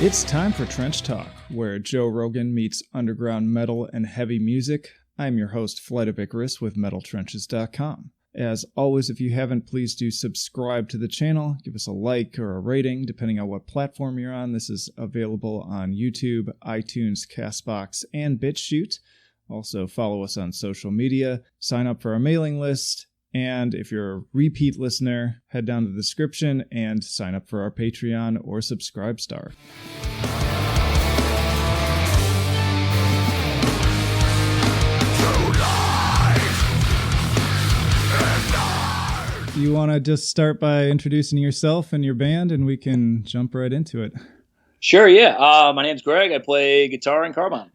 It's time for Trench Talk, where Joe Rogan meets underground metal and heavy music. I'm your host, Flight of Icarus with MetalTrenches.com. As always, if you haven't, please do subscribe to the channel. Give us a like or a rating, depending on what platform you're on. This is available on YouTube, iTunes, CastBox, and BitChute. Also, follow us on social media. Sign up for our mailing list. And if you're a repeat listener, head down to the description and sign up for our Patreon or Subscribestar. You want to just start by introducing yourself and your band, and we can jump right into it? Sure, yeah. My name's Greg. I play guitar and carbine.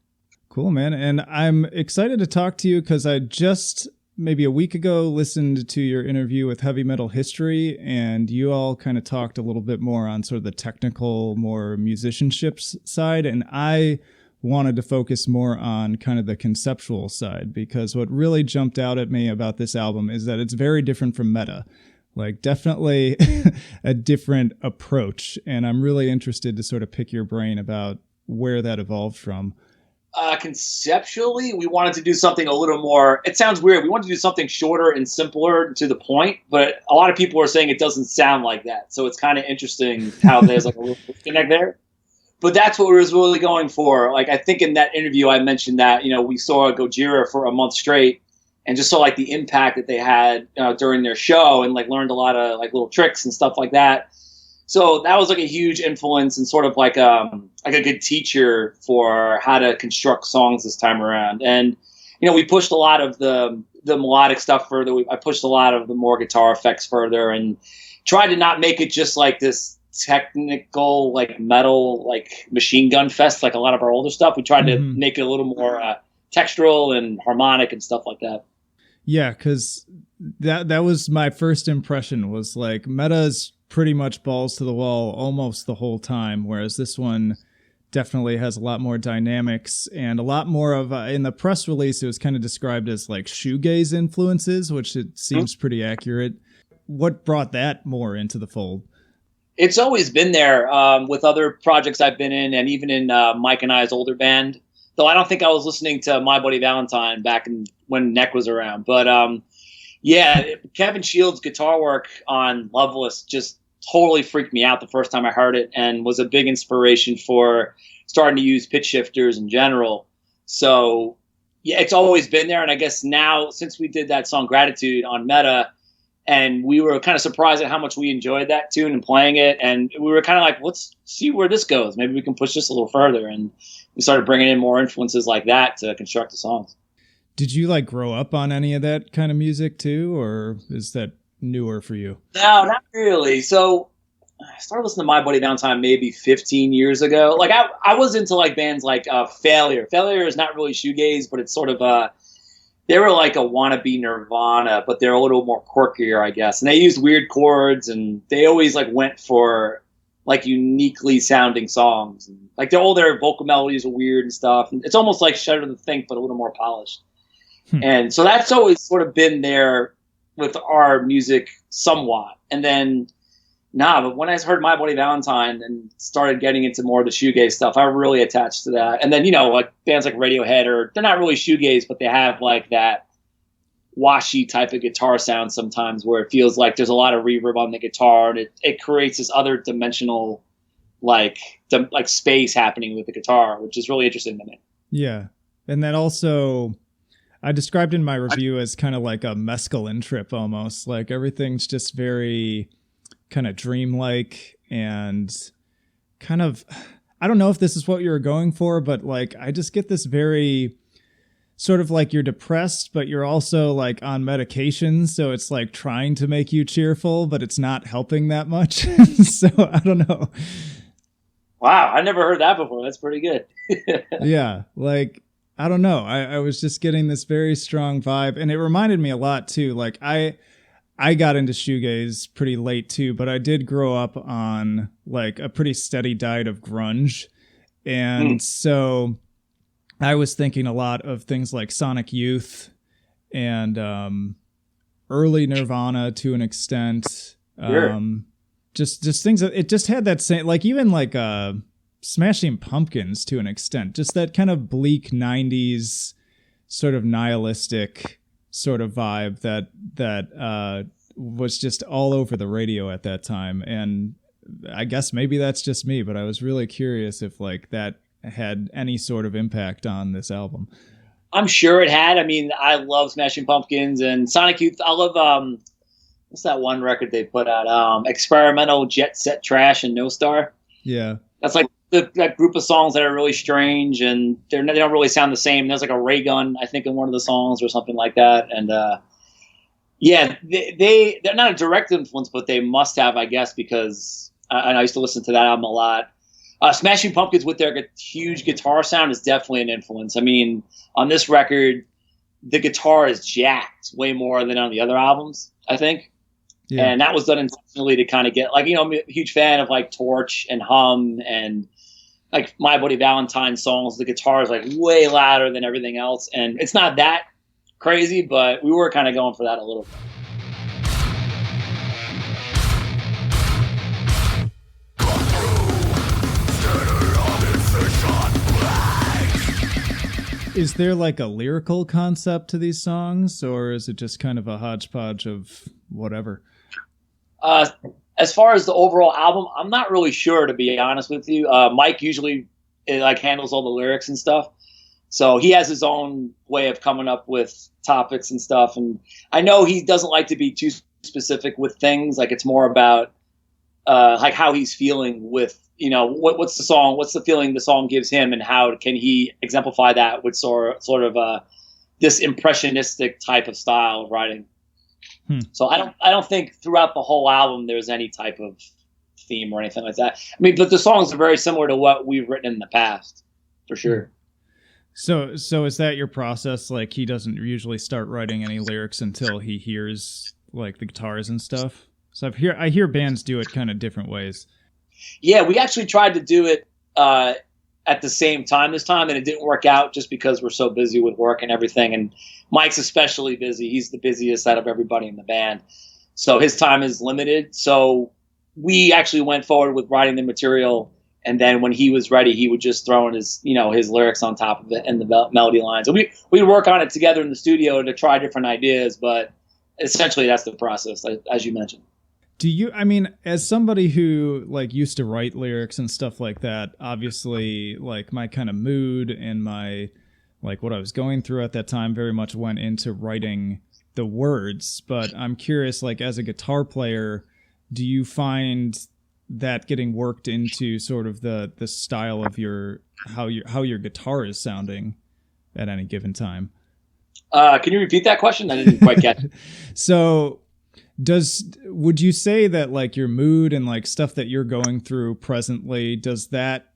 Cool, man. And I'm excited to talk to you because I just maybe a week ago listened to your interview with Heavy Metal History, and you all kind of talked a little bit more on sort of the technical, more musicianship side, and I wanted to focus more on kind of the conceptual side, because what really jumped out at me about this album is that it's very different from Meta. Like, definitely a different approach, and I'm really interested to sort of pick your brain about where that evolved from. Conceptually, we wanted to do something a little more, it sounds weird, we wanted to do something shorter and simpler to the point, but a lot of people are saying it doesn't sound like that. So it's kind of interesting how there's like a little disconnect there. But that's what we was really going for. Like, I think in that interview I mentioned that, we saw Gojira for a month straight and just saw like the impact that they had during their show, and like learned a lot of like little tricks and stuff like that. So that was like a huge influence and sort of like a good teacher for how to construct songs this time around. And, we pushed a lot of the melodic stuff further. I pushed a lot of the more guitar effects further and tried to not make it just like this technical, like metal, like machine gun fest, like a lot of our older stuff. We tried to make it a little more textural and harmonic and stuff like that. Yeah, because that was my first impression, was like Meta's pretty much balls to the wall almost the whole time, whereas this one definitely has a lot more dynamics and a lot more of in the press release it was kind of described as like shoegaze influences, which it seems pretty accurate. What brought that more into the fold? It's always been there with other projects I've been in, and even in Mike and I's older band, though I don't think I was listening to My Bloody Valentine back when Neck was around. But yeah, Kevin Shields' guitar work on Loveless just totally freaked me out the first time I heard it, and was a big inspiration for starting to use pitch shifters in general. So yeah, it's always been there. And I guess now, since we did that song Gratitude on Meta, and we were kind of surprised at how much we enjoyed that tune and playing it, and we were kind of like, let's see where this goes. Maybe we can push this a little further. And we started bringing in more influences like that to construct the songs. Did you like grow up on any of that kind of music too, or is that newer for you? No, not really. So I started listening to My Bloody Valentine maybe 15 years ago. Like I was into like bands like Failure. Failure is not really shoegaze, but it's sort of they were like a wannabe Nirvana, but they're a little more quirkier, I guess. And they used weird chords, and they always like went for like uniquely sounding songs. And, like all their vocal melodies are weird and stuff. And it's almost like Shudder to Think, but a little more polished. And so that's always sort of been there with our music somewhat. And then, but when I heard My Bloody Valentine and started getting into more of the shoegaze stuff, I really attached to that. And then, like bands like Radiohead, they're not really shoegaze, but they have like that washy type of guitar sound sometimes, where it feels like there's a lot of reverb on the guitar, and it creates this other dimensional like space happening with the guitar, which is really interesting to me. Yeah. And that also, I described in my review as kind of like a mescaline trip almost. Like everything's just very kind of dreamlike and kind of, I don't know if this is what you were going for, but like I just get this very sort of like you're depressed, but you're also like on medication. So it's like trying to make you cheerful, but it's not helping that much. So I don't know. Wow. I never heard that before. That's pretty good. Yeah. Like, I don't know. I was just getting this very strong vibe, and it reminded me a lot too. Like I got into shoegaze pretty late too, but I did grow up on like a pretty steady diet of grunge. And so I was thinking a lot of things like Sonic Youth and early Nirvana to an extent. Sure. Just things that it just had that same, like even like Smashing Pumpkins to an extent, just that kind of bleak 90s sort of nihilistic sort of vibe that was just all over the radio at that time. And I guess maybe that's just me, but I was really curious if like that had any sort of impact on this album. I'm sure it had. I mean, I love Smashing Pumpkins and Sonic Youth. I love what's that one record they put out? Experimental, Jet Set Trash, and No Star. Yeah, that's like that group of songs that are really strange and they don't really sound the same. There's like a ray gun, I think, in one of the songs or something like that. And yeah, they're not a direct influence, but they must have, I guess, because I used to listen to that album a lot. Smashing Pumpkins with their huge guitar sound is definitely an influence. I mean, on this record, the guitar is jacked way more than on the other albums, I think. Yeah. And that was done intentionally to kind of get, like, I'm a huge fan of like Torch and Hum and like My Bloody Valentine songs. The guitar is like way louder than everything else. And it's not that crazy, but we were kind of going for that a little bit. Is there like a lyrical concept to these songs, or is it just kind of a hodgepodge of whatever? As far as the overall album, I'm not really sure, to be honest with you. Mike usually like handles all the lyrics and stuff, so he has his own way of coming up with topics and stuff. And I know he doesn't like to be too specific with things. Like it's more about like how he's feeling with. What's the song? What's the feeling the song gives him, and how can he exemplify that with sort of this impressionistic type of style of writing? So I don't think throughout the whole album there's any type of theme or anything like that. I mean, but the songs are very similar to what we've written in the past, for sure. So is that your process? Like he doesn't usually start writing any lyrics until he hears like the guitars and stuff. So I hear bands do it kind of different ways. Yeah, we actually tried to do it at the same time this time, and it didn't work out just because we're so busy with work and everything. And Mike's especially busy. He's the busiest out of everybody in the band. So his time is limited. So we actually went forward with writing the material, and then when he was ready, he would just throw in his lyrics on top of it and the melody lines. And we'd work on it together in the studio to try different ideas, but essentially that's the process, as you mentioned. Do you, I mean, as somebody who like used to write lyrics and stuff like that, obviously like my kind of mood and my, like what I was going through at that time very much went into writing the words. But I'm curious, like as a guitar player, do you find that getting worked into sort of the style of how your guitar is sounding at any given time? Can you repeat that question? I didn't quite get it. So would you say that like your mood and like stuff that you're going through presently, does that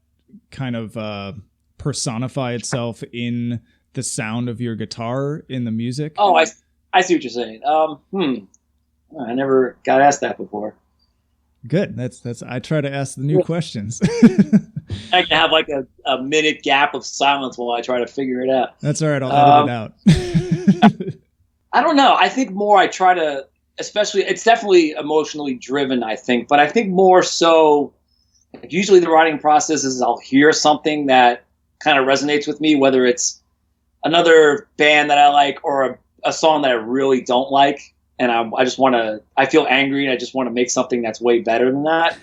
kind of personify itself in the sound of your guitar in the music? Oh, I see what you're saying. I never got asked that before. Good. That's I try to ask the new questions. I can have like a minute gap of silence while I try to figure it out. That's all right. I'll edit it out. I don't know. I think more I try to, especially, it's definitely emotionally driven, I think, but I think more so, like usually the writing process is I'll hear something that kind of resonates with me, whether it's another band that I like or a song that I really don't like. And I feel angry and I just want to make something that's way better than that.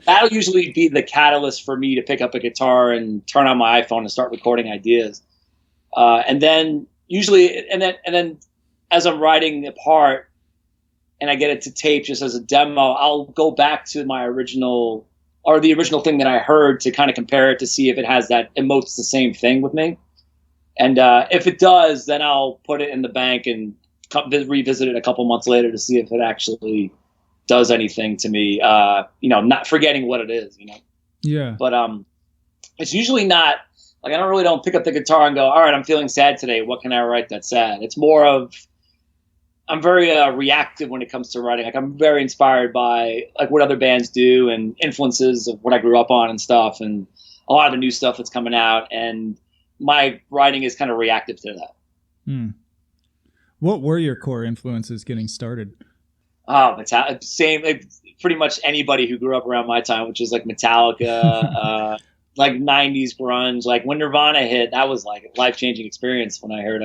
That'll usually be the catalyst for me to pick up a guitar and turn on my iPhone and start recording ideas. And then as I'm writing the part and I get it to tape just as a demo, I'll go back to my original or the original thing that I heard to kind of compare it to see if it has that emotes the same thing with me. And if it does, then I'll put it in the bank and revisit it a couple months later to see if it actually does anything to me. Not forgetting what it is, Yeah. But it's usually not like I don't pick up the guitar and go, all right, I'm feeling sad today. What can I write that's sad? It's more of I'm very reactive when it comes to writing. Like I'm very inspired by like what other bands do and influences of what I grew up on and stuff, and a lot of the new stuff that's coming out. And my writing is kind of reactive to that. What were your core influences getting started? Oh, it's same. pretty much anybody who grew up around my time, which is like Metallica, like 90s grunge, like when Nirvana hit, that was like a life-changing experience when I heard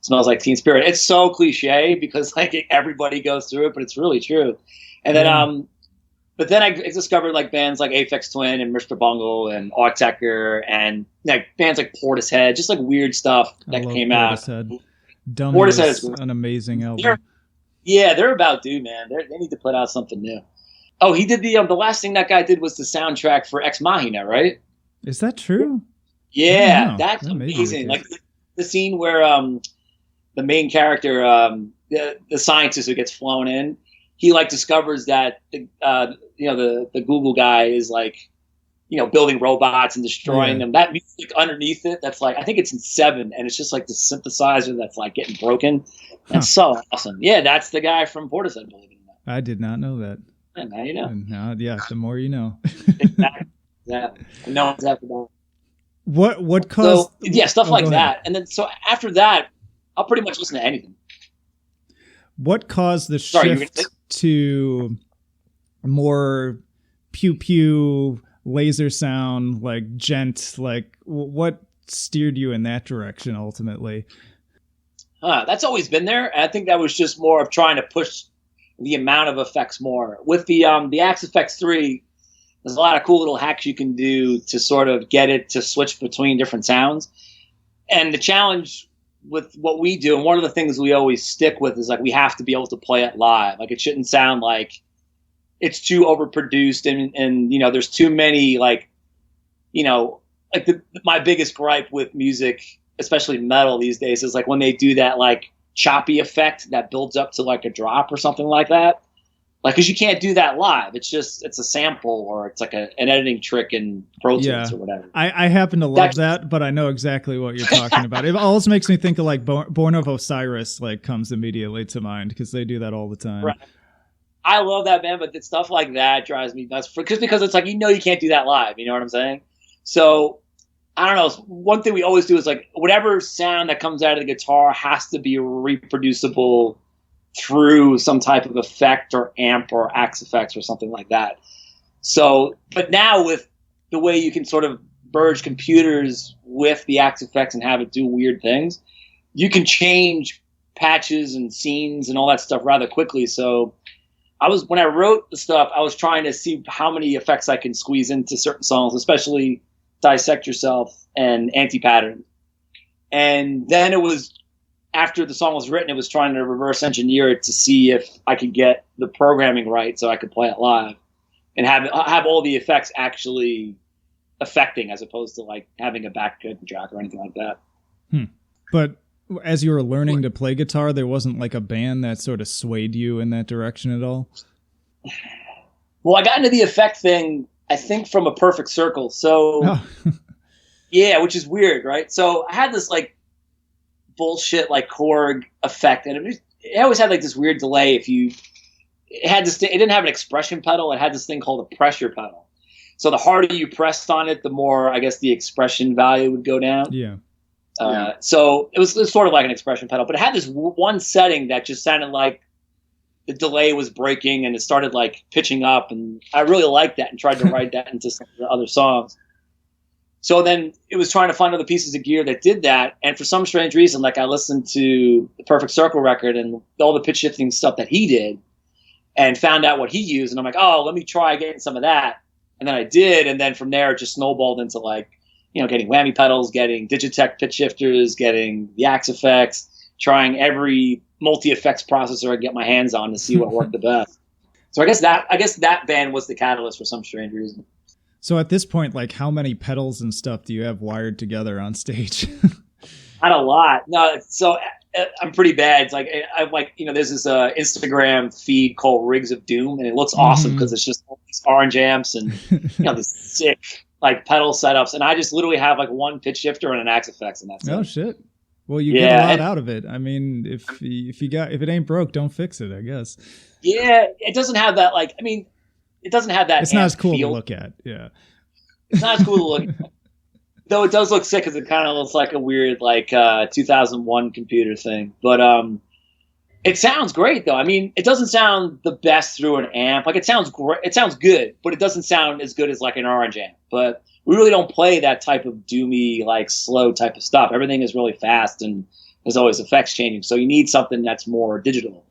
Smells Like Teen Spirit. It's so cliche because like everybody goes through it, but it's really true. And then but then I discovered like bands like Aphex Twin and Mr. Bungle and Autechre and like bands like Portishead, just like weird stuff that came out. Dummy is an amazing album. They're about due, man. They need to put out something new. Oh, he did the last thing that guy did was the soundtrack for Ex Machina, right? Is that true? Yeah, that's amazing. Like the scene where the main character, the scientist who gets flown in, he like discovers that the Google guy is like, building robots and destroying them. That music underneath it, that's like, I think it's in 7, and it's just like the synthesizer that's like getting broken. That's so awesome. Yeah, that's the guy from Portishead, believe it or not. I did not know that. Yeah, now you know. And now, the more you know. Exactly. No, exactly. What caused? So, stuff like that. And then so after that, I'll pretty much listen to anything. What caused the shift to more pew pew laser sound, like Djent? Like what steered you in that direction ultimately? That's always been there. I think that was just more of trying to push the amount of effects more. With the Axe FX 3, there's a lot of cool little hacks you can do to sort of get it to switch between different sounds. And the challenge with what we do, and one of the things we always stick with, is like we have to be able to play it live. Like it shouldn't sound like it's too overproduced and there's too many my biggest gripe with music, especially metal these days, is like when they do that like choppy effect that builds up to like a drop or something like that. Like, because you can't do that live. It's a sample, or it's like an editing trick in Pro Tools or whatever. I happen to love that, but I know exactly what you're talking about. It always makes me think of like Born of Osiris, like comes immediately to mind, because they do that all the time. Right. I love that, man, but stuff like that drives me nuts because it's like, you can't do that live. You know what I'm saying? So I don't know. One thing we always do is like whatever sound that comes out of the guitar has to be reproducible through some type of effect or amp or Axe effects or something like that. So, but now with the way you can sort of merge computers with the Axe effects and have it do weird things, you can change patches and scenes and all that stuff rather quickly. So when I wrote the stuff, I was trying to see how many effects I can squeeze into certain songs, especially Dissect Yourself and Anti-Pattern. And then it was, after the song was written, it was trying to reverse engineer it to see if I could get the programming right so I could play it live and have all the effects actually affecting, as opposed to like having a backing track or anything like that. But as you were learning to play guitar, there wasn't like a band that sort of swayed you in that direction at all? Well, I got into the effect thing, I think, from A Perfect Circle. So, yeah, which is weird, right? So I had this like bullshit like Korg effect, and it always had like this weird delay. It didn't have an expression pedal. It had this thing called a pressure pedal. So the harder you pressed on it, the more, I guess, the expression value would go down. Yeah. So it was sort of like an expression pedal, but it had this one setting that just sounded like the delay was breaking and it started like pitching up, and I really liked that and tried to write that into some of the other songs. So then it was trying to find other pieces of gear that did that, and for some strange reason, like I listened to the Perfect Circle record and all the pitch shifting stuff that he did and found out what he used, and I'm like, oh, let me try getting some of that. And then I did, and then from there it just snowballed into like, getting whammy pedals, getting Digitech pitch shifters, getting the Axe effects, trying every multi-effects processor I could get my hands on to see what worked the best. So I guess that band was the catalyst for some strange reason. So at this point, like, how many pedals and stuff do you have wired together on stage? Not a lot. No, so I'm pretty bad. It's like I'm like, there's this Instagram feed called Rigs of Doom, and it looks awesome because it's just all these orange amps and these sick like pedal setups, and I just literally have like one pitch shifter and an Axe effects, and that's it. Oh shit! Well, you get a lot out of it. I mean, if it ain't broke, don't fix it, I guess. Yeah, it doesn't have that it doesn't have that. It's not as cool feel to look at. Yeah, it's not as cool to look at. Though it does look sick because it kind of looks like a weird 2001 computer thing. But It sounds great though. I mean, it doesn't sound the best through an amp. Like it sounds great. It sounds good, but it doesn't sound as good as like an orange amp. But we really don't play that type of doomy, like slow type of stuff. Everything is really fast and there's always effects changing. So you need something that's more digital.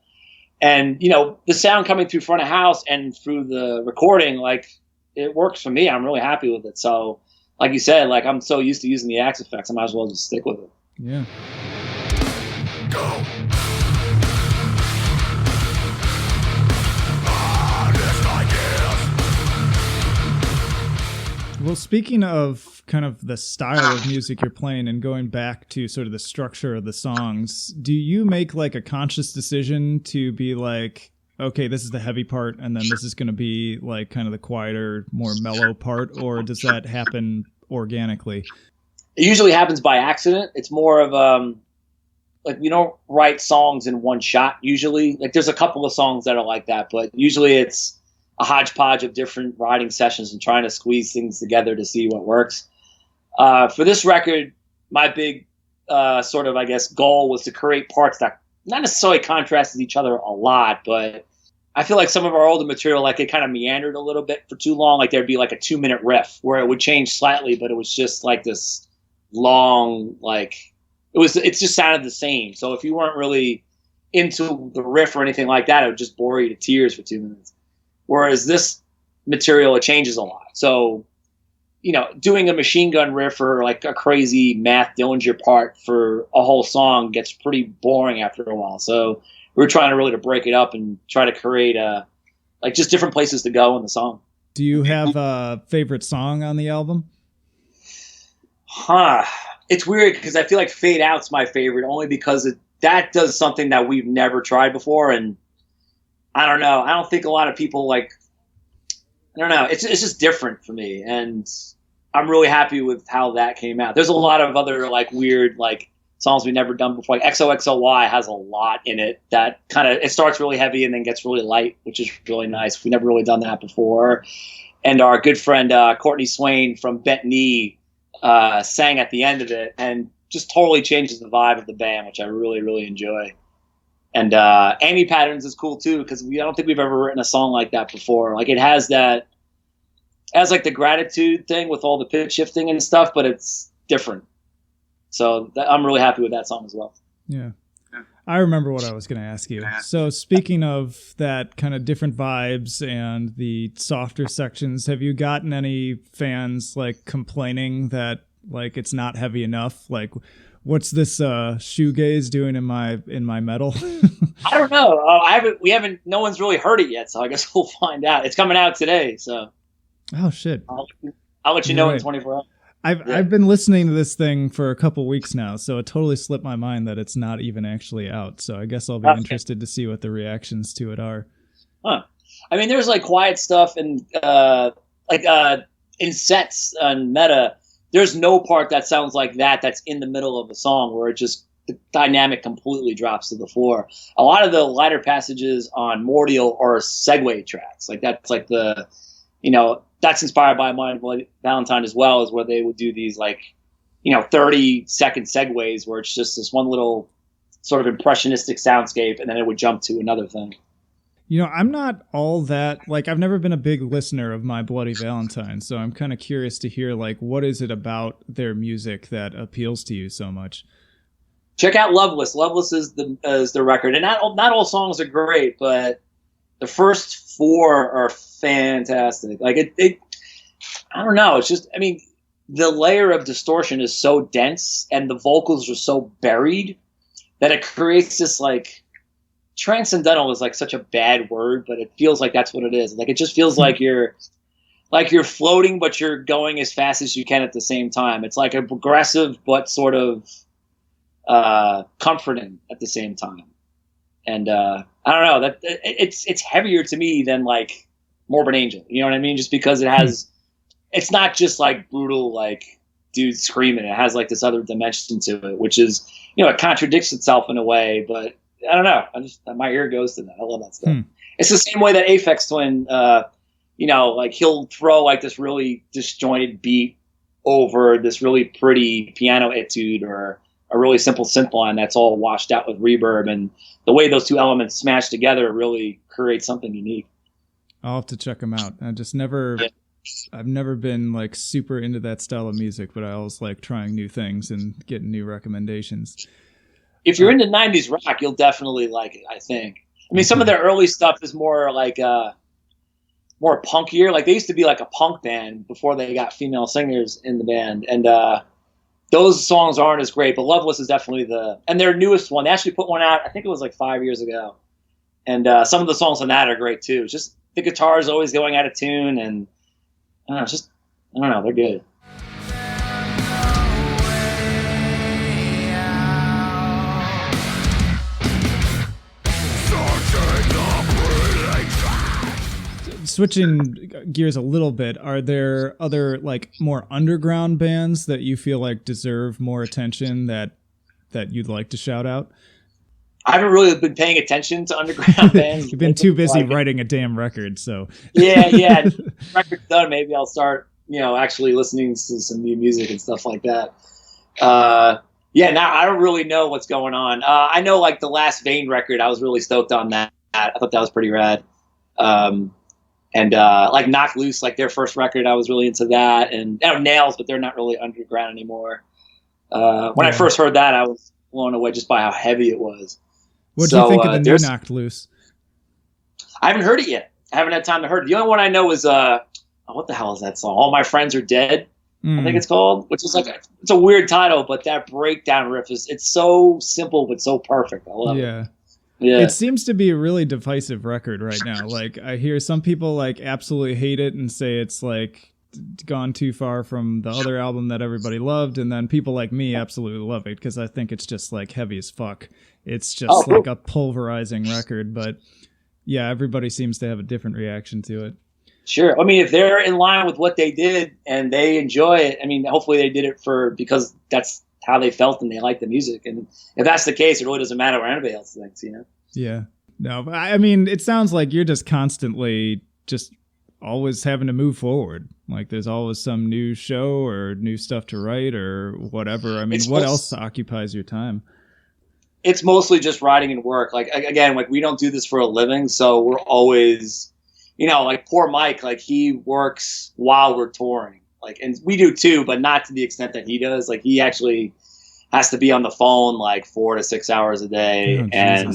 And, you know, the sound coming through front of house and through the recording, like it works for me. I'm really happy with it. So like you said, like I'm so used to using the Axe effects, I might as well just stick with it. Yeah. Go. Well, speaking of kind of the style of music you're playing and going back to sort of the structure of the songs, do you make like a conscious decision to be like, okay, this is the heavy part and then this is going to be like kind of the quieter, more mellow part, or does that happen organically? It usually happens by accident. It's more of like we don't write songs in one shot usually. Like there's a couple of songs that are like that, but usually it's a hodgepodge of different writing sessions and trying to squeeze things together to see what works. For this record, my big sort of, I guess, goal was to create parts that not necessarily contrasted each other a lot, but I feel like some of our older material, like it kind of meandered a little bit for too long. Like there'd be like a 2-minute riff where it would change slightly, but it was just like this long, like it just sounded the same. So if you weren't really into the riff or anything like that, it would just bore you to tears for 2 minutes. Whereas this material, it changes a lot. So, you know, doing a machine gun riff or like a crazy Math Dillinger part for a whole song gets pretty boring after a while. So we're trying to really to break it up and try to create like just different places to go in the song. Do you have a favorite song on the album? It's weird because I feel like Fade Out's my favorite only because that does something that we've never tried before. And I don't know. I don't think a lot of people like, I don't know. It's just different for me. And I'm really happy with how that came out. There's a lot of other like weird, like songs we've never done before. Like XOXOY has a lot in it that kind of, it starts really heavy and then gets really light, which is really nice. We've never really done that before. And our good friend, Courtney Swain from Bent Knee, sang at the end of it and just totally changes the vibe of the band, which I really, really enjoy. And Amy Patterns is cool too because I don't think we've ever written a song like that before. Like it has like the gratitude thing with all the pitch shifting and stuff, but it's different. So I'm really happy with that song as well. Yeah. I remember what I was going to ask you. So speaking of that kind of different vibes and the softer sections, have you gotten any fans like complaining that like it's not heavy enough? Like, what's this shoegaze doing in my metal? I don't know. No one's really heard it yet, so I guess we'll find out. It's coming out today, so. Oh shit! I'll let you know in 24 hours. I've been listening to this thing for a couple weeks now, so it totally slipped my mind that it's not even actually out. So I guess I'll be interested to see what the reactions to it are. Huh. I mean, there's like quiet stuff and in sets on Meta. There's no part that sounds like that's in the middle of a song where the dynamic completely drops to the floor. A lot of the lighter passages on Mordial are segue tracks. Like that's like that's inspired by My Bloody Valentine as well, is where they would do these 30-second segues where it's just this one little sort of impressionistic soundscape and then it would jump to another thing. I'm not all that, like, I've never been a big listener of My Bloody Valentine, so I'm kind of curious to hear, like, what is it about their music that appeals to you so much? Check out Loveless. Loveless is the record. And not all songs are great, but the first 4 are fantastic. Like, I don't know. It's just, I mean, the layer of distortion is so dense and the vocals are so buried that it creates this, like, transcendental is like such a bad word, but it feels like that's what it is. Like it just feels like you're floating, but you're going as fast as you can at the same time. It's like a progressive, but sort of comforting at the same time. And I don't know, that it's heavier to me than like Morbid Angel. You know what I mean? Just because it's not just like brutal, like dude screaming. It has like this other dimension to it, which is, it contradicts itself in a way, but I don't know. My ear goes to that. I love that stuff. It's the same way that Aphex Twin, like he'll throw like this really disjointed beat over this really pretty piano etude or a really simple synth line that's all washed out with reverb, and the way those two elements smash together really creates something unique. I'll have to check them out. I've never been like super into that style of music, but I always like trying new things and getting new recommendations. If you're into 90s rock, you'll definitely like it, I think. I mean, some of their early stuff is more like more punkier. Like they used to be like a punk band before they got female singers in the band, and those songs aren't as great. But Loveless is definitely and their newest one. They actually put one out, I think it was like 5 years ago, and some of the songs on that are great too. Just the guitar is always going out of tune, and I don't know, they're good. Switching gears a little bit, are there other like more underground bands that you feel like deserve more attention that you'd like to shout out? I haven't really been paying attention to underground bands. You've been too busy writing a damn record, so. Yeah. Record's done. Maybe I'll start, actually listening to some new music and stuff like that. Now I don't really know what's going on. I know like the last Vane record, I was really stoked on that. I thought that was pretty rad. And like Knock Loose, like their first record, I was really into that. And Nails, but they're not really underground anymore. When I first heard that, I was blown away just by how heavy it was. What do you think of the new Knocked Loose? I haven't heard it yet. I haven't had time to hear it. The only one I know is what the hell is that song? All My Friends Are Dead, I think it's called, which is like it's a weird title, but that breakdown riff it's so simple but so perfect. I love it. Yeah. It seems to be a really divisive record right now. Like I hear some people like absolutely hate it and say it's like gone too far from the other album that everybody loved, and then people like me absolutely love it because I think it's just like heavy as fuck. It's just like a pulverizing record, but yeah, everybody seems to have a different reaction to it. Sure. I mean, if they're in line with what they did and they enjoy it, I mean, hopefully they did it because that's how they felt and they like the music. And if that's the case, it really doesn't matter what anybody else thinks, Yeah. No, but I mean, it sounds like you're just constantly just always having to move forward. Like there's always some new show or new stuff to write or whatever. I mean, what else occupies your time? It's mostly just writing and work. Like, again, like we don't do this for a living. So we're always, like poor Mike, like he works while we're touring. Like, and we do too, but not to the extent that he does. Like he actually has to be on the phone like 4 to 6 hours a day. And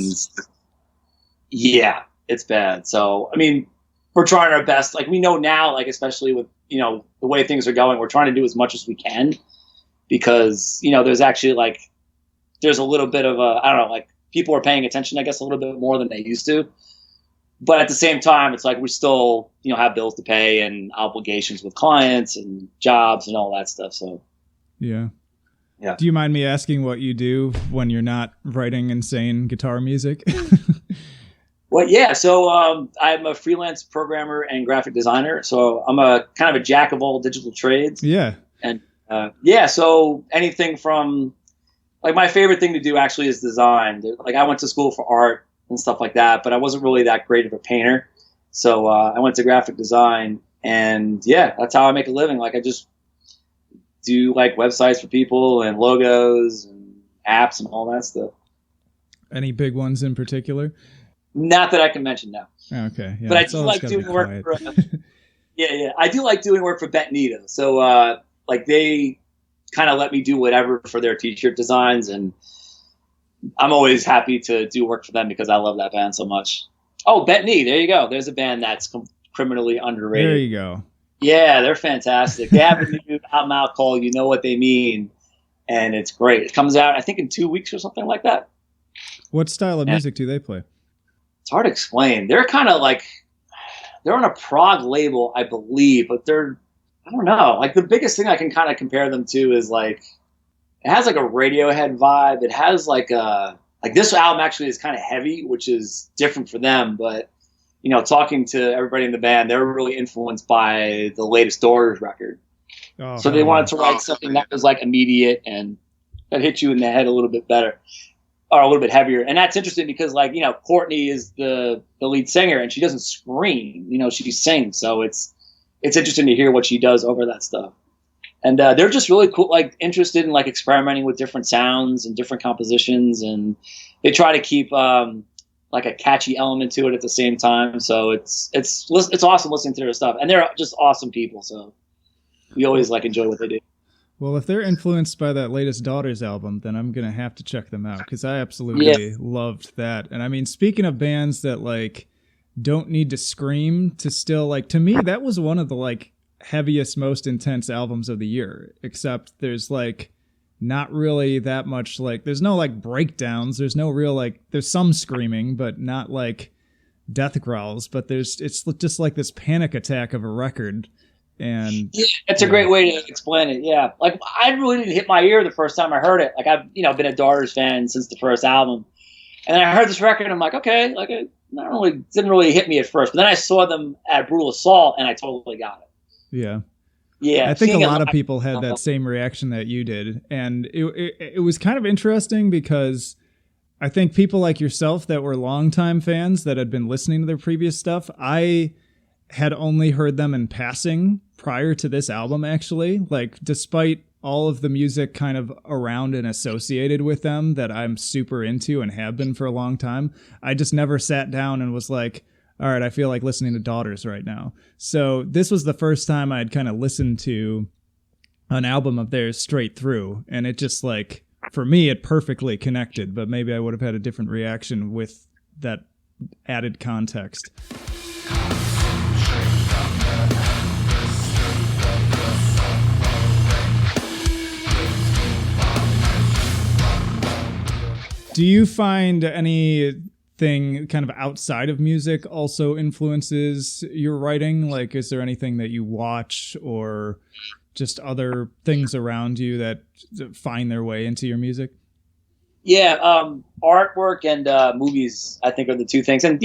yeah, it's bad. So, I mean, we're trying our best. Like we know now, like, especially with, the way things are going, we're trying to do as much as we can because, there's actually like, there's a little bit of I don't know, like people are paying attention, I guess, a little bit more than they used to. But at the same time, it's like we still, have bills to pay and obligations with clients and jobs and all that stuff. So, yeah. Do you mind me asking what you do when you're not writing insane guitar music? Well, yeah. So I'm a freelance programmer and graphic designer. So I'm a kind of a jack of all digital trades. Yeah. And so anything from like my favorite thing to do actually is design. Like I went to school for art and stuff like that, but I wasn't really that great of a painter. So I went to graphic design, and that's how I make a living. Like I just do like websites for people and logos and apps and all that stuff. Any big ones in particular? Not that I can mention now. Okay. Yeah, but I do like doing work for I do like doing work for Betnito. So like they kind of let me do whatever for their t-shirt designs, and I'm always happy to do work for them because I love that band so much. Oh, Betney, there you go. There's a band that's criminally underrated. There you go. Yeah, they're fantastic. They have a new album out called You Know What They Mean, and it's great. It comes out, I think, in 2 weeks or something like that. What style of music do they play? It's hard to explain. They're kind of like, they're on a prog label, I believe, but I don't know. Like the biggest thing I can kind of compare them to is like, it has like a Radiohead vibe. It has like this album actually is kind of heavy, which is different for them. But, talking to everybody in the band, they're really influenced by the latest Doors record. Oh, so they wanted to write something that was like immediate and that hit you in the head a little bit better or a little bit heavier. And that's interesting because like, Courtney is the lead singer and she doesn't scream, she sings. So it's interesting to hear what she does over that stuff. And they're just really cool, like interested in like experimenting with different sounds and different compositions, and they try to keep like a catchy element to it at the same time. So it's awesome listening to their stuff, and they're just awesome people. So we always like enjoy what they do. Well, if they're influenced by that latest Daughters album, then I'm gonna have to check them out because I absolutely loved that. And I mean, speaking of bands that like don't need to scream to still like, to me that was one of the like heaviest, most intense albums of the year, except there's like not really that much, like there's no like breakdowns, there's no real like, there's some screaming but not like death growls, but it's just like this panic attack of a record. And yeah, that's a great way to explain it. Yeah, like I really didn't hit my ear the first time I heard it. Like I've been a Daughters fan since the first album, and then I heard this record and I'm like, okay, like it didn't really hit me at first, but then I saw them at Brutal Assault and I totally got it. Yeah, I think a lot of people had that same reaction that you did, and it was kind of interesting because I think people like yourself that were longtime fans that had been listening to their previous stuff, I had only heard them in passing prior to this album, actually. Like, despite all of the music kind of around and associated with them that I'm super into and have been for a long time, I just never sat down and was like, all right, I feel like listening to Daughters right now. So this was the first time I'd kind of listened to an album of theirs straight through, and it just like, for me, it perfectly connected, but maybe I would have had a different reaction with that added context. Do you find anything kind of outside of music also influences your writing? Like, is there anything that you watch or just other things around you that find their way into your music? Yeah, artwork and movies, I think, are the two things. And,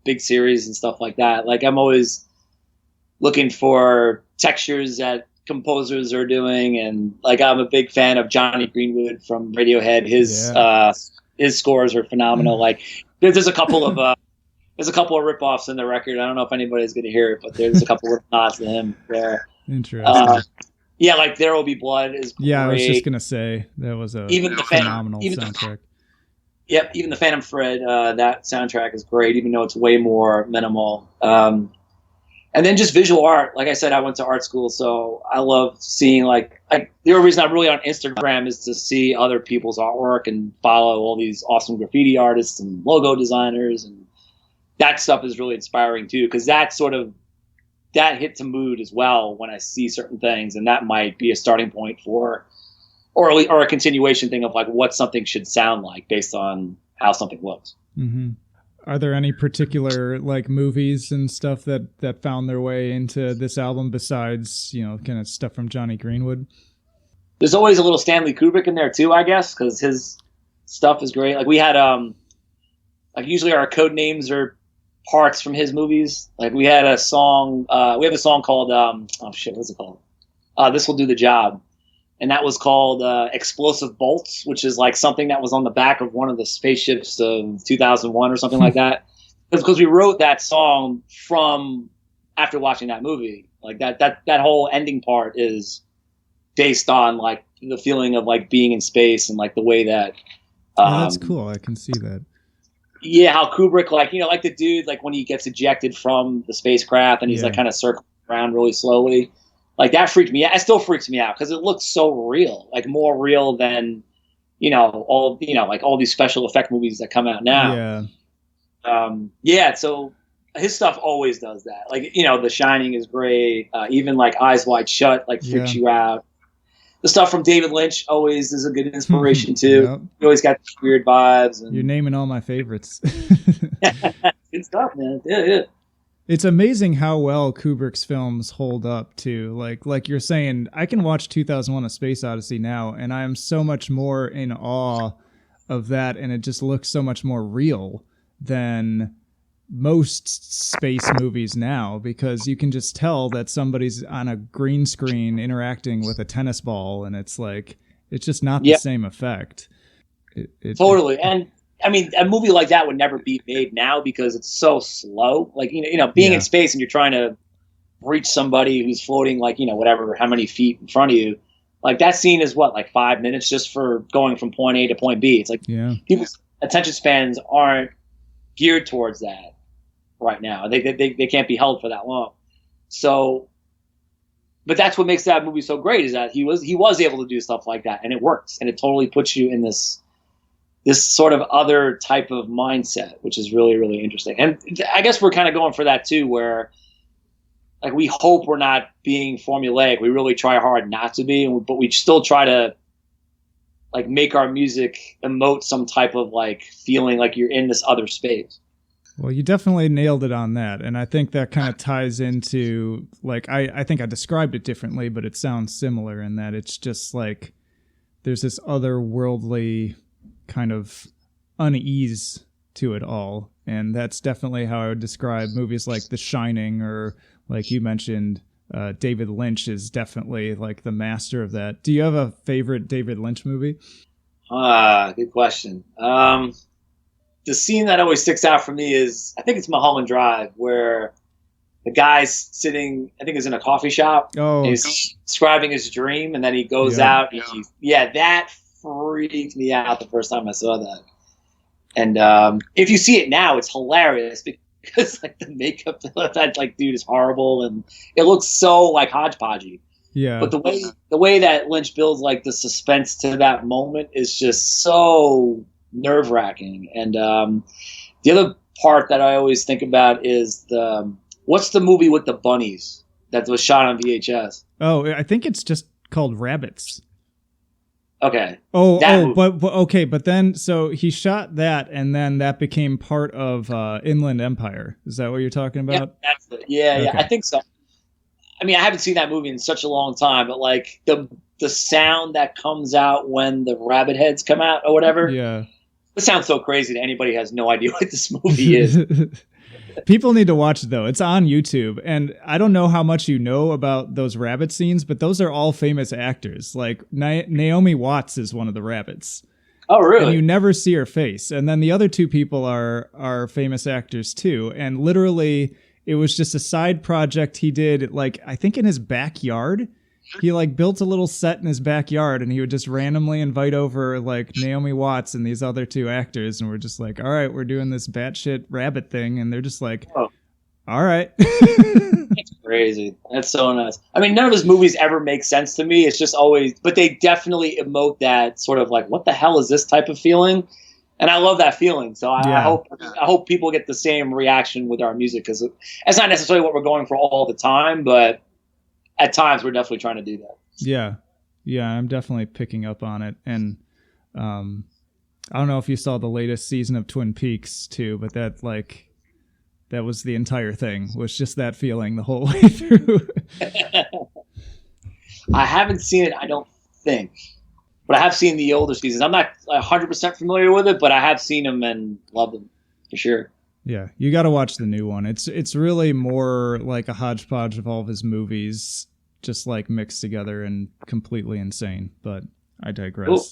big series and stuff like that. Like, I'm always looking for textures that composers are doing. And, like, I'm a big fan of Johnny Greenwood from Radiohead. His scores are phenomenal. Like, there's a couple of rip-offs in the record. I don't know if anybody's going to hear it, but there's a couple of nods to him there. Interesting. Yeah, like There Will Be Blood is great. Yeah, I was just going to say that was a phenomenal soundtrack. Yep, even the Phantom Thread, that soundtrack is great, even though it's way more minimal. And then just visual art. Like I said, I went to art school, so I love seeing like the only reason I'm really on Instagram is to see other people's artwork and follow all these awesome graffiti artists and logo designers, and that stuff is really inspiring too, because that hits a mood as well when I see certain things, and that might be a starting point for, or a continuation thing of like what something should sound like based on how something looks. Mm-hmm. Are there any particular like movies and stuff that found their way into this album besides, kind of stuff from Johnny Greenwood? There's always a little Stanley Kubrick in there too, I guess, because his stuff is great. Like we had, like usually our code names are parts from his movies. Like we had a song, we have a song called, what's it called? This Will Do the Job. And that was called Explosive Bolts, which is like something that was on the back of one of the spaceships of 2001 or something like that. Because we wrote that song from after watching that movie. Like that whole ending part is based on like the feeling of like being in space and like the way that. That's cool. I can see that. Yeah, how Kubrick, like like the dude, like when he gets ejected from the spacecraft and he's like kind of circling around really slowly. Like that freaked me out. It still freaks me out because it looks so real, like more real than, like all these special effect movies that come out now. Yeah. So his stuff always does that. Like, The Shining is great. Even like Eyes Wide Shut, like freaks you out. The stuff from David Lynch always is a good inspiration too. Yep. You always got weird vibes. And... You're naming all my favorites. Good stuff, man. Yeah. It's amazing how well Kubrick's films hold up too. Like you're saying, I can watch 2001: A Space Odyssey now, and I am so much more in awe of that, and it just looks so much more real than most space movies now, because you can just tell that somebody's on a green screen interacting with a tennis ball, and it's just not the same effect. Totally. And I mean, a movie like that would never be made now because it's so slow. Like, being in space and you're trying to reach somebody who's floating like, whatever, how many feet in front of you. Like that scene is what, like 5 minutes just for going from point A to point B. It's like people's attention spans aren't geared towards that right now. They can't be held for that long. So, but that's what makes that movie so great, is that he was able to do stuff like that, and it works, and it totally puts you in this sort of other type of mindset, which is really, really interesting. And I guess we're kind of going for that too, where like we hope we're not being formulaic. We really try hard not to be, but we still try to like make our music emote some type of like feeling like you're in this other space. Well, you definitely nailed it on that. And I think that kind of ties into, like, I think I described it differently, but it sounds similar in that it's just like there's this otherworldly kind of unease to it all. And that's definitely how I would describe movies like The Shining, or like you mentioned, David Lynch is definitely like the master of that. Do you have a favorite David Lynch movie? Good question. The scene that always sticks out for me is, I think it's Mulholland Drive, where the guy's sitting, I think it's in a coffee shop. Oh, he's describing his dream, and then he goes out. And that freaked me out the first time I saw that. And if you see it now, it's hilarious because like the makeup of that like dude is horrible, and it looks so like hodgepodgey. Yeah. But the way that Lynch builds like the suspense to that moment is just so nerve-wracking. And the other part that I always think about is what's the movie with the bunnies that was shot on VHS? Oh, I think it's just called Rabbits. Okay. But then so he shot that, and then that became part of Inland Empire. Is that what you're talking about? Yeah, that's it. Yeah, I think so. I mean, I haven't seen that movie in such a long time, but like the sound that comes out when the rabbit heads come out or whatever. Yeah. It sounds so crazy that anybody has no idea what this movie is. People need to watch it, though. It's on YouTube. And I don't know how much you know about those rabbit scenes, but those are all famous actors. Like Naomi Watts is one of the rabbits. Oh, really? And you never see her face. And then the other two people are famous actors, too. And literally, it was just a side project he did, like, I think in his backyard. He like built a little set in his backyard, and he would just randomly invite over like Naomi Watts and these other two actors, and we're just like, all right, we're doing this batshit rabbit thing, and they're just like, all right. That's crazy. That's so nuts. I mean, none of his movies ever make sense to me. It's just always, but they definitely emote that sort of like, what the hell is this type of feeling? And I love that feeling. So I hope people get the same reaction with our music, because it's not necessarily what we're going for all the time, but at times we're definitely trying to do that. Yeah, I'm definitely picking up on it. And I don't know if you saw the latest season of Twin Peaks too, but that was the entire thing, was just that feeling the whole way through. I haven't seen it, I don't think, but I have seen the older seasons. I'm not 100% familiar with it, but I have seen them and love them for sure. Yeah, you got to watch the new one. It's really more like a hodgepodge of all of his movies, just like mixed together and completely insane. But I digress. Cool.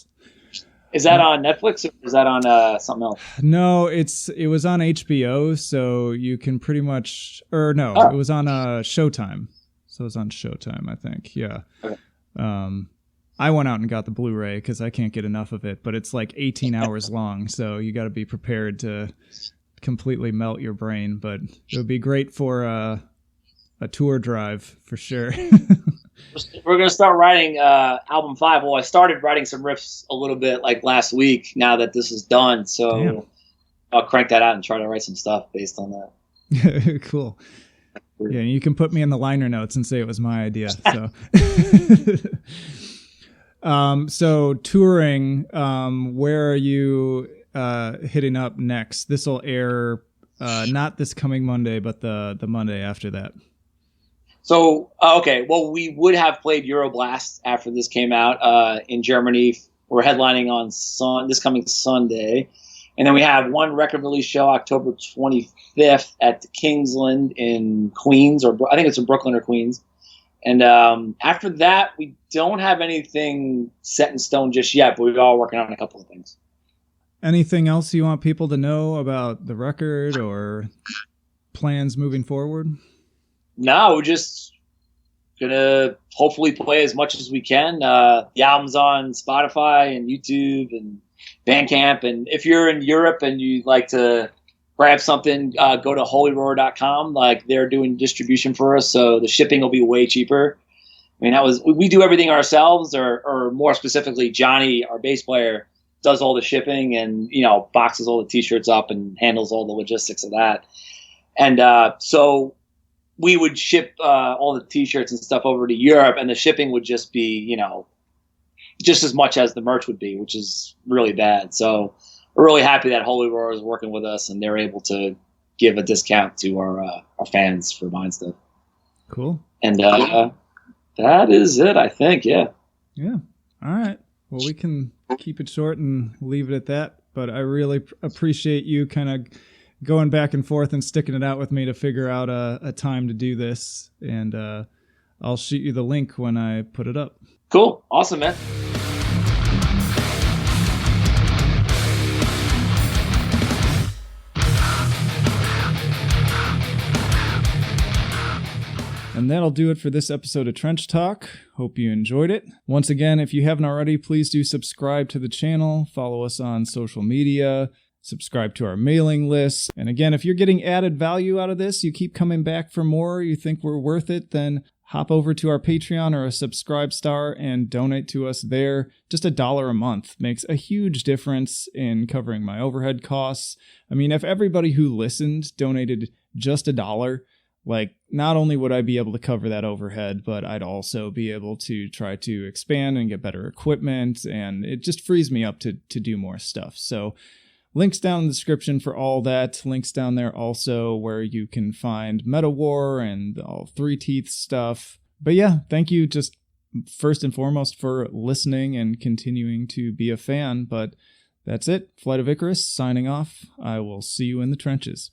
Is that on Netflix, or is that on something else? No, it was on HBO, so you can pretty much, or no, It was on Showtime. So it was on Showtime, I think. Yeah. Okay. I went out and got the Blu-ray because I can't get enough of it, but it's like 18 hours long, so you got to be prepared to completely melt your brain. But it would be great for a tour drive for sure. We're going to start writing album 5. Well, I started writing some riffs a little bit like last week now that this is done. So Damn. I'll crank that out and try to write some stuff based on that. Cool. Yeah, you can put me in the liner notes and say it was my idea. So so touring, where are you hitting up next? This will air not this coming Monday, but the Monday after that. So, okay. Well, we would have played Euroblast after this came out in Germany. We're headlining on this coming Sunday. And then we have one record release show October 25th at the Kingsland in Queens, or I think it's in Brooklyn or Queens. And after that, we don't have anything set in stone just yet, but we're all working on a couple of things. Anything else you want people to know about the record or plans moving forward? No, just gonna hopefully play as much as we can. The album's on Spotify and YouTube and Bandcamp. And if you're in Europe and you'd like to grab something, go to holyroar.com. Like, they're doing distribution for us, so the shipping will be way cheaper. I mean, we do everything ourselves, or more specifically, Johnny, our bass player, does all the shipping and, you know, boxes all the t-shirts up and handles all the logistics of that. And so we would ship all the t-shirts and stuff over to Europe, and the shipping would just be, you know, just as much as the merch would be, which is really bad. So we're really happy that Holy Roar is working with us, and they're able to give a discount to our fans for buying stuff. Cool. And that is it, I think. Yeah. Yeah. All right. Well, we can keep it short and leave it at that. But I really appreciate you kind of going back and forth and sticking it out with me to figure out a time to do this. And I'll shoot you the link when I put it up. Cool. Awesome, man. And that'll do it for this episode of Trench Talk. Hope you enjoyed it. Once again, if you haven't already, please do subscribe to the channel, follow us on social media, subscribe to our mailing list. And again, if you're getting added value out of this, you keep coming back for more, you think we're worth it, then hop over to our Patreon or a Subscribe Star and donate to us there. Just $1 a month makes a huge difference in covering my overhead costs. I mean, if everybody who listened donated just $1, like, not only would I be able to cover that overhead, but I'd also be able to try to expand and get better equipment, and it just frees me up to do more stuff. So links down in the description for all that. Links down there also where you can find Meta War and all Three Teeth stuff. But yeah, thank you just first and foremost for listening and continuing to be a fan. But that's it. Flight of Icarus signing off. I will see you in the trenches.